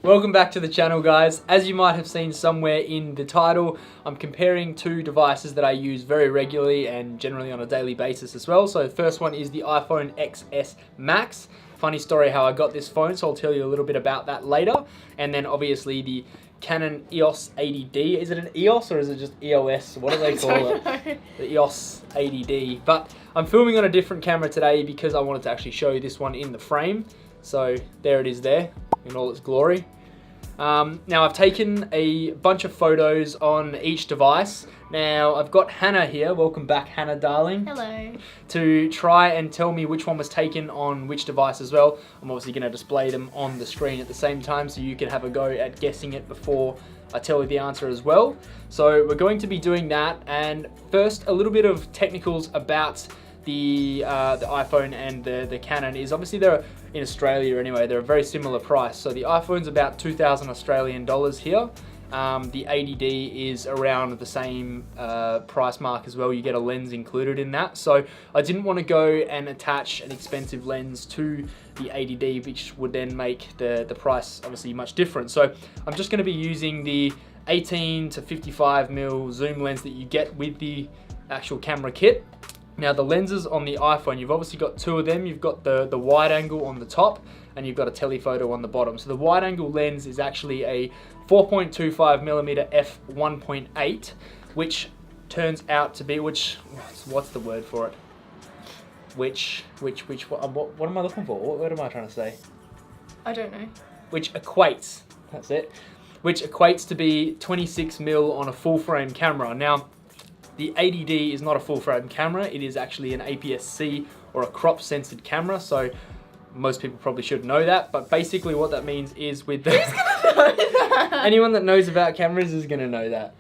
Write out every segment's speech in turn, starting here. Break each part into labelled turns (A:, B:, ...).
A: Welcome back to the channel, guys. As you might have seen somewhere in the title, I'm comparing two devices that I use very regularly and generally on a daily basis as well. So the first one is the iPhone XS Max. Funny story how I got this phone, so I'll tell you a little bit about that later. And then obviously the Canon EOS 80D. Is it an EOS or is it just EOS? What do they call it? The EOS 80D. But I'm filming on a different camera today because I wanted to actually show you this one in the frame. So there it is there in all its glory. Now I've taken a bunch of photos on each device. Now I've got Hannah here, welcome back Hannah darling.
B: Hello. To
A: try and tell me which one was taken on which device as well. I'm obviously going to display them on the screen at the same time so you can have a go at guessing it before I tell you the answer as well. So we're going to be doing that, and first a little bit of technicals about the iPhone and the Canon is obviously they're in Australia anyway, they're a very similar price. So the iPhone's about 2,000 Australian dollars here. The 80D is around the same price mark as well. You get a lens included in that. So I didn't want to go and attach an expensive lens to the 80D, which would then make the price obviously much different. So I'm just going to be using the 18 to 55mm zoom lens that you get with the actual camera kit. Now the lenses on the iPhone, you've obviously got two of them. You've got the wide angle on the top and you've got a telephoto on the bottom. So the wide angle lens is actually a 4.25mm f1.8, which turns out to be, what's the word for it? What am I looking for? What word am I trying to say?
B: I don't know.
A: Which equates, that's it, which equates to be 26mm on a full frame camera. Now, the 80D is not a full frame camera, it is actually an APS-C or a crop censored camera, so most people probably should know that, but basically what that means is with the...
B: Who's gonna know that?
A: Anyone that knows about cameras is gonna know that.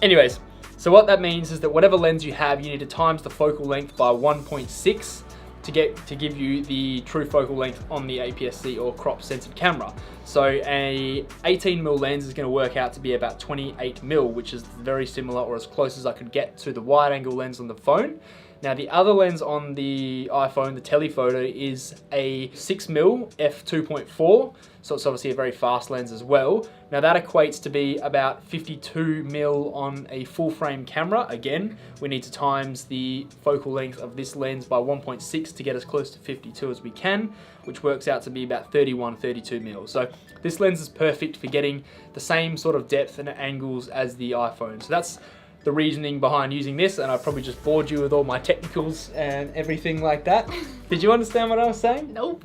A: Anyways, so what that means is that whatever lens you have, you need to times the focal length by 1.6 to give you the true focal length on the APS-C or crop censored camera. So a 18mm lens is going to work out to be about 28mm, which is very similar or as close as I could get to the wide angle lens on the phone. Now the other lens on the iPhone, the telephoto, is a 6mm f2.4, so it's obviously a very fast lens as well. Now that equates to be about 52mm on a full frame camera. Again, we need to times the focal length of this lens by 1.6 to get as close to 52 as we can, which works out to be about 32mm. So this lens is perfect for getting the same sort of depth and angles as the iPhone. So that's the reasoning behind using this, and I probably just bored you with all my technicals and everything like that. Did you understand what I was saying?
B: Nope.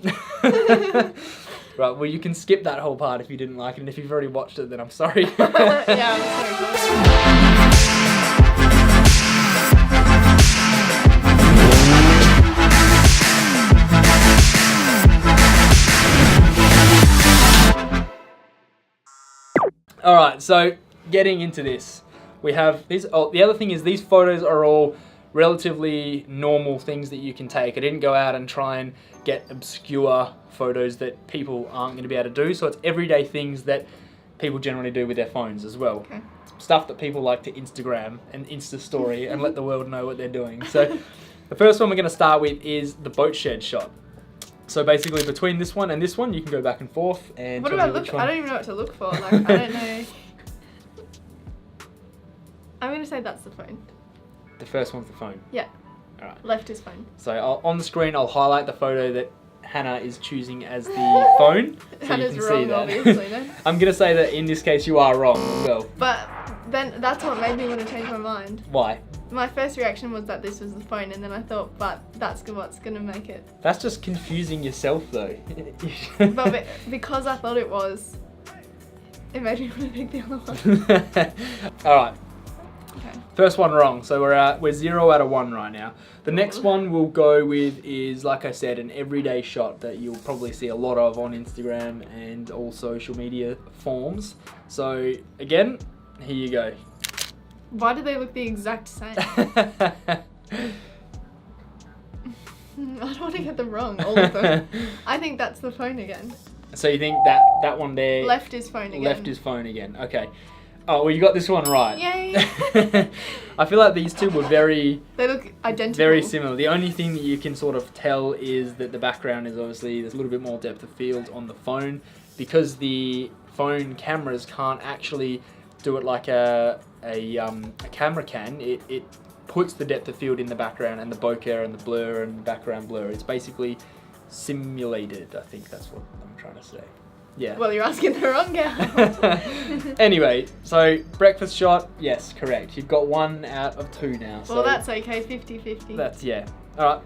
A: Right, well you can skip that whole part if you didn't like it, and if you've already watched it then I'm sorry.
B: Yeah, I'm sorry.
A: Alright, so getting into this. We have these. Oh, the other thing is these photos are all relatively normal things that you can take. I didn't go out and try and get obscure photos that people aren't going to be able to do. So it's everyday things that people generally do with their phones as well.
B: Okay.
A: Stuff that people like to Instagram and Insta story and let the world know what they're doing. So the first one we're going to start with is the boat shed shot. So basically between this one and this one, you can go back and forth and
B: what do I look for? I don't even know what to look for. Like, I don't know. I'm going to say that's the phone.
A: The first one's the phone?
B: Yeah.
A: Alright.
B: Left is phone.
A: So on the screen, I'll highlight the photo that Hannah is choosing as the phone. So
B: Hannah's
A: you can
B: wrong,
A: see that.
B: obviously, no?
A: I'm going to say that in this case you are wrong as well.
B: But then that's what made me want to change my mind.
A: Why?
B: My first reaction was that this was the phone, and then I thought, but that's what's going to make it.
A: That's just confusing yourself though.
B: But because I thought it was, it made me want to pick the other one.
A: Alright.
B: Okay.
A: First one wrong, so we're 0 out of 1 right now. The next one we'll go with is, like I said, an everyday shot that you'll probably see a lot of on Instagram and all social media forms. So again, here you go.
B: Why do they look the exact same? I don't want to get them wrong, all of them. I think that's the phone again.
A: So you think that one there...
B: Left is phone again.
A: Left is phone again, okay. Oh, well you got this one right.
B: Yay!
A: I feel like these two were
B: They look identical.
A: very similar. The only thing that you can sort of tell is that the background is obviously, there's a little bit more depth of field on the phone. because the phone cameras can't actually do it like a camera can, it puts the depth of field in the background and the bokeh and the blur and background blur. It's basically simulated. I think that's what I'm trying to say. Yeah.
B: Well, you're asking the wrong girl.
A: Anyway, so breakfast shot, yes, correct. You've got 1 out of 2 now.
B: Well, that's okay, 50-50.
A: That's, yeah. All right.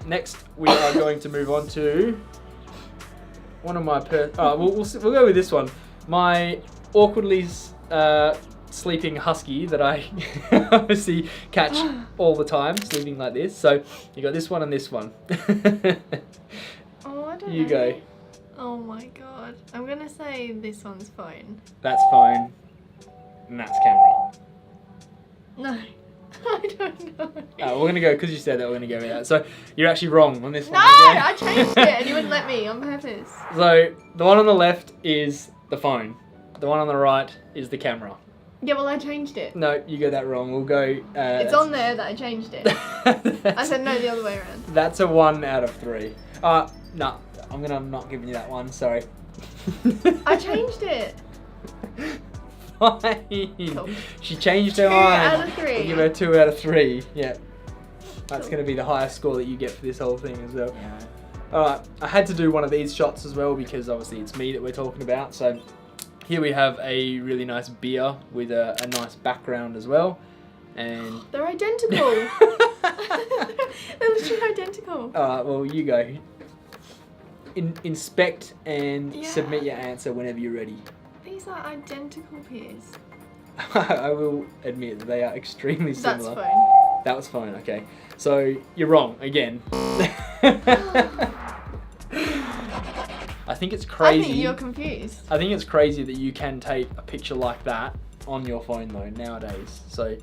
A: Next, we are going to move on to one of my we'll go with this one. My awkwardly sleeping husky that I obviously catch all the time, sleeping like this. So you got this one and this one.
B: Oh, I don't know.
A: You go.
B: Oh my god. I'm gonna say this one's phone.
A: That's phone. And that's camera.
B: No. I don't know.
A: We're gonna go, because you said that, we're gonna go with that. So you're actually wrong on this
B: No,
A: one.
B: I changed it and you wouldn't let me on purpose.
A: So the one on the left is the phone. The one on the right is the camera.
B: Yeah, well, I changed it.
A: No, you got that wrong. We'll go.
B: It's on there that I changed it. I said no the other way around.
A: That's a 1 out of 3. No, I'm not giving you that one. Sorry.
B: I changed it.
A: Fine.
B: Cool.
A: She changed her
B: 2
A: mind.
B: out of 3.
A: We'll give her 2 out of 3. Yeah. That's going to be the highest score that you get for this whole thing as well.
B: Yeah.
A: Alright, I had to do one of these shots as well because obviously it's me that we're talking about. So here we have a really nice beer with a nice background as well. And
B: They're identical. They're literally identical.
A: alright, well, you go. Inspect and submit your answer whenever you're ready.
B: These are identical pairs.
A: I will admit that they are extremely similar.
B: That's phone.
A: That was fine, okay. So, you're wrong, again. I think it's crazy.
B: I think you're confused.
A: I think it's crazy that you can take a picture like that on your phone though, nowadays. So,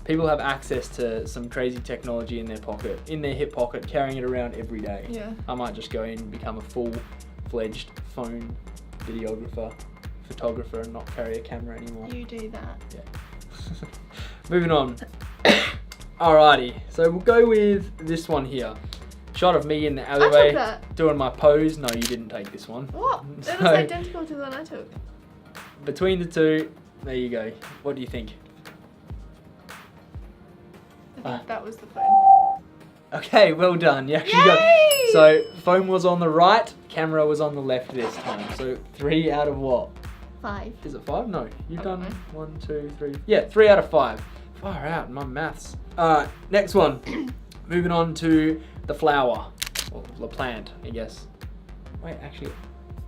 A: people have access to some crazy technology in their pocket, in their hip pocket, carrying it around every day.
B: Yeah.
A: I might just go in and become a full-fledged phone videographer, photographer, and not carry a camera anymore.
B: You do that.
A: Yeah. Moving on. Alrighty, so we'll go with this one here. Shot of me in the
B: I took
A: alleyway
B: that.
A: doing my pose. No, you didn't take this one.
B: What? That
A: So,
B: was identical to the one I took.
A: between the two, there you go. What do you think?
B: I think that was the phone.
A: Okay, well done. You actually got.
B: Yay!
A: So phone was on the right, camera was on the left this time. So 3 out of what?
B: 5.
A: Is it 5? No, you've
B: I
A: done
B: don't know.
A: 1, 2, 3. Yeah, 3 out of 5. Far out, my maths. Alright, next one. Moving on to the flower. Or the plant, I guess. Wait, actually,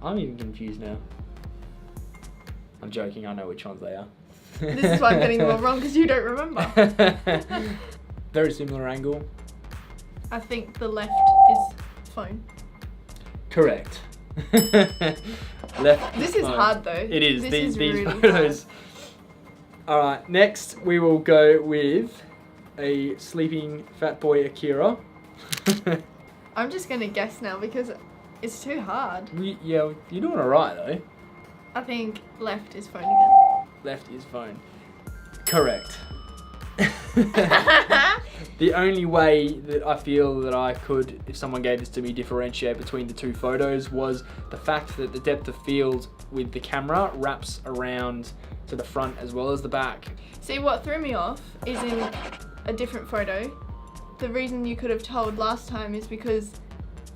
A: I'm even confused now. I'm joking, I know which ones they are.
B: This is why I'm getting them all wrong, because you don't remember.
A: Very similar angle.
B: I think the left is phone.
A: Correct. Left.
B: This is
A: phone.
B: hard though.
A: It is.
B: This
A: These
B: is really
A: photos. Alright, next we will go with a sleeping fat boy Akira.
B: I'm just going to guess now because it's too hard.
A: Yeah, you're doing alright though.
B: I think left is phone again.
A: Left is phone. Correct. The only way that I feel that I could, if someone gave this to me, differentiate between the two photos was the fact that the depth of field with the camera wraps around to the front as well as the back.
B: See, what threw me off is in a different photo. The reason you could have told last time is because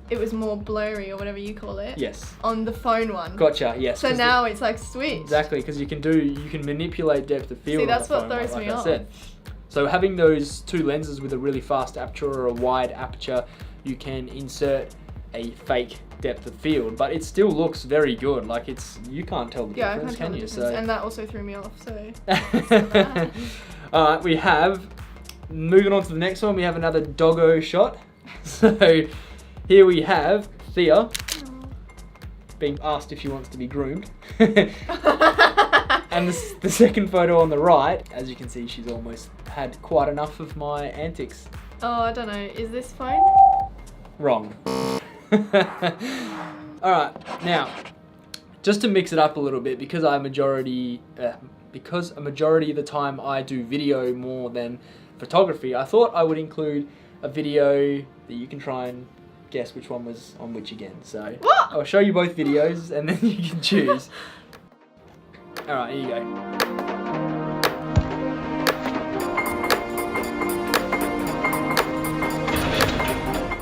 B: it was more blurry or whatever you call it.
A: Yes.
B: On the phone one.
A: Gotcha, yes.
B: So now it's like switched.
A: Exactly, because you can manipulate depth of field.
B: See,
A: on
B: that's
A: the
B: what
A: phone,
B: throws
A: like
B: me
A: I
B: off.
A: said. So having those two lenses with a really fast aperture or a wide aperture, you can insert a fake depth of field, but it still looks very good. Like you can't tell the
B: Yeah, I
A: difference,
B: can't tell
A: can
B: the
A: you?
B: difference. And that also threw me off, so.
A: Alright, we have, moving on to the next one, we have another doggo shot. So here we have Thea being asked if she wants to be groomed. And the second photo on the right, as you can see, she's almost had quite enough of my antics.
B: Oh, I don't know. Is this phone?
A: Wrong. Alright, now, just to mix it up a little bit, because a majority of the time I do video more than photography, I thought I would include a video that you can try and guess which one was on which again. So
B: What?
A: I'll show you both videos and then you can choose. Alright, here you go.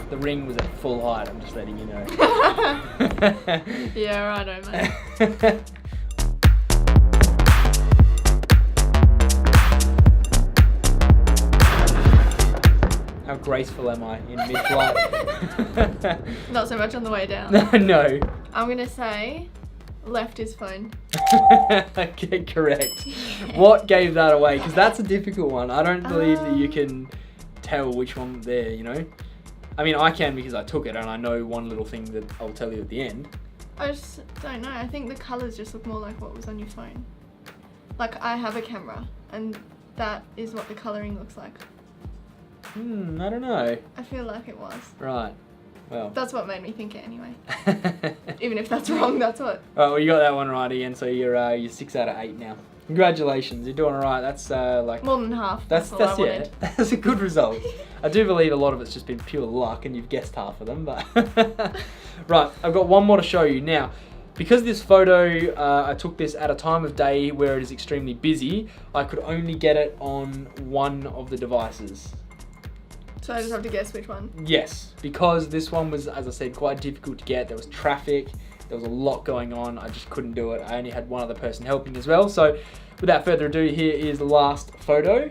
A: The ring was at full height, I'm just letting you know.
B: Yeah, righto, mate.
A: How graceful am I in mid-flight?
B: Not so much on the way down.
A: No.
B: I'm gonna say left is phone.
A: Okay, correct. What gave that away? Because that's a difficult one. I don't believe that you can tell which one there, you know? I mean, I can because I took it and I know one little thing that I'll tell you at the end.
B: I just don't know. I think the colours just look more like what was on your phone. Like, I have a camera and that is what the colouring looks like.
A: I don't know.
B: I feel like it was.
A: Right. Well.
B: That's what made me think it anyway. Even if that's wrong, that's what.
A: Well, you got that one right, Ian. So you're 6 out of 8 now. Congratulations, you're doing alright. That's like
B: more than half.
A: That's
B: all I
A: yeah.
B: wanted.
A: That's a good result. I do believe a lot of it's just been pure luck, and you've guessed half of them. But right, I've got one more to show you now. Because this photo, I took this at a time of day where it is extremely busy. I could only get it on one of the devices.
B: So I just have to guess which one.
A: Yes, because this one was, as I said, quite difficult to get. There was traffic, there was a lot going on. I just couldn't do it. I only had one other person helping as well. So without further ado, here is the last photo.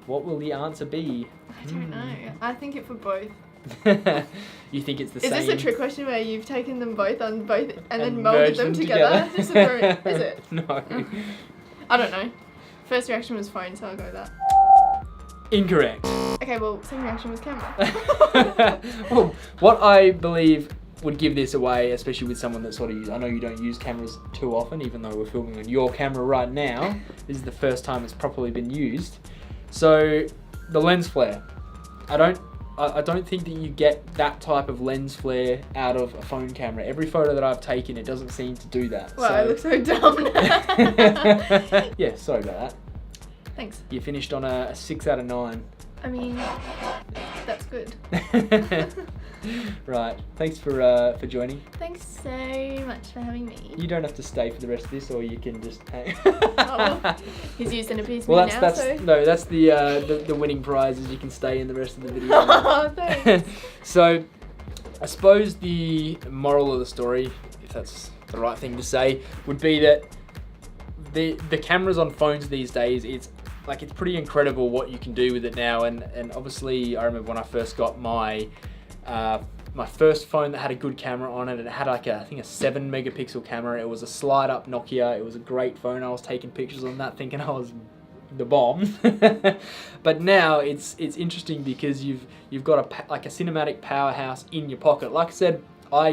A: What will the answer be?
B: I don't know. I think it for both.
A: You think it's the
B: Is
A: same?
B: this a trick question where you've taken them both on both and then
A: And
B: melded
A: merged
B: them
A: them
B: together?
A: together?
B: Just a very, is it?
A: No.
B: I don't know. First reaction was phone, so I'll go with that.
A: Incorrect.
B: Okay, well, second reaction was camera.
A: Well, what I believe would give this away, especially with someone that sort of I know you don't use cameras too often, even though we're filming on your camera right now. This is the first time it's properly been used. So the lens flare. I don't think that you get that type of lens flare out of a phone camera. Every photo that I've taken, it doesn't seem to do that.
B: Wow, I look so dumb.
A: Yeah, sorry about that.
B: Thanks.
A: You finished on a 6 out of 9.
B: I mean, that's good.
A: Right, thanks for joining.
B: Thanks so much for having me.
A: You don't have to stay for the rest of this, or you can just hang.
B: Oh, well, he's used and appeased me
A: Well,
B: now,
A: that's
B: so.
A: no, that's the winning prize is you can stay in the rest of the video.
B: Oh, thanks.
A: So, I suppose the moral of the story, if that's the right thing to say, would be that the cameras on phones these days, it's pretty incredible what you can do with it now. And obviously, I remember when I first got my first phone that had a good camera on it. It had like I think a 7 megapixel camera. It was a slide up Nokia. It was a great phone. I was taking pictures on that thinking I was the bomb. But now it's interesting because you've got a cinematic powerhouse in your pocket. Like I said, I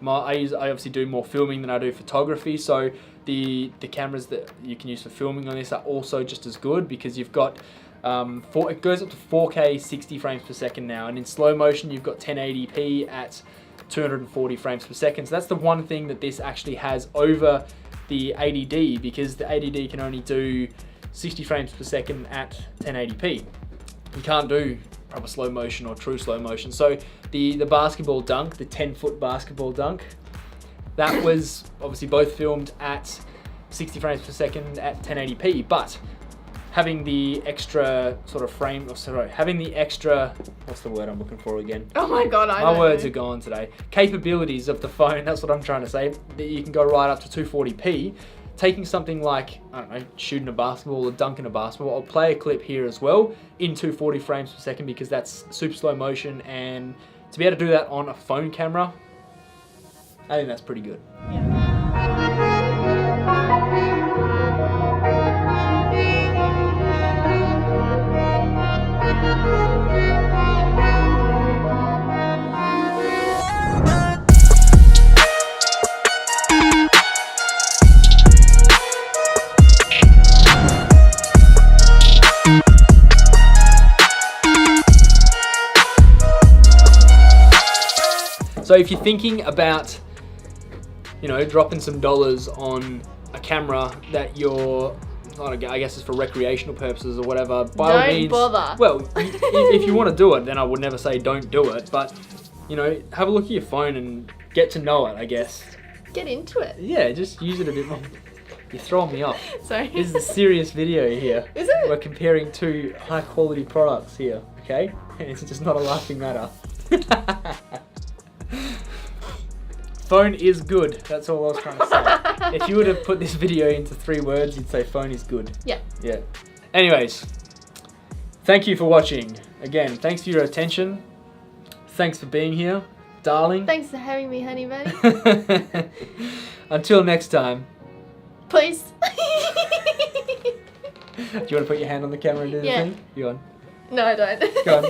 A: obviously do more filming than I do photography, so the cameras that you can use for filming on this are also just as good because you've got it goes up to 4K 60 frames per second now, and in slow motion you've got 1080p at 240 frames per second. So that's the one thing that this actually has over the 80D, because the 80D can only do 60 frames per second at 1080p. You can't do proper slow motion or true slow motion. So the basketball dunk, the 10-foot basketball dunk, that was obviously both filmed at 60 frames per second at 1080p, but having the extra sort of having the extra, what's the word I'm looking for again?
B: Oh my god, I
A: My
B: don't
A: words
B: know.
A: are gone today. Capabilities of the phone, that's what I'm trying to say, that you can go right up to 240p. Taking something like, I don't know, shooting a basketball or dunking a basketball, I'll play a clip here as well in 240 frames per second because that's super slow motion, and to be able to do that on a phone camera, I think that's pretty good. So if you're thinking about, dropping some dollars on a camera that you're I guess it's for recreational purposes or whatever. By all
B: Don't
A: means,
B: bother.
A: well, if you want to do it, then I would never say don't do it. But you know, have a look at your phone and get to know it. I guess.
B: Get into it.
A: Yeah, just use it a bit more. You're throwing me off.
B: Sorry.
A: This is a serious video here.
B: Is it?
A: We're comparing two high quality products here. Okay, it's just not a laughing matter. Phone is good. That's all I was trying to say. If you would have put this video into 3 words, you'd say phone is good.
B: Yeah.
A: Yeah. Anyways, thank you for watching. Again, thanks for your attention. Thanks for being here, darling.
B: Thanks for having me, honey bunny.
A: Until next time.
B: Please.
A: Do you want to put your hand on the camera and do the
B: Yeah.
A: thing? You on?
B: No, I don't.
A: Go on.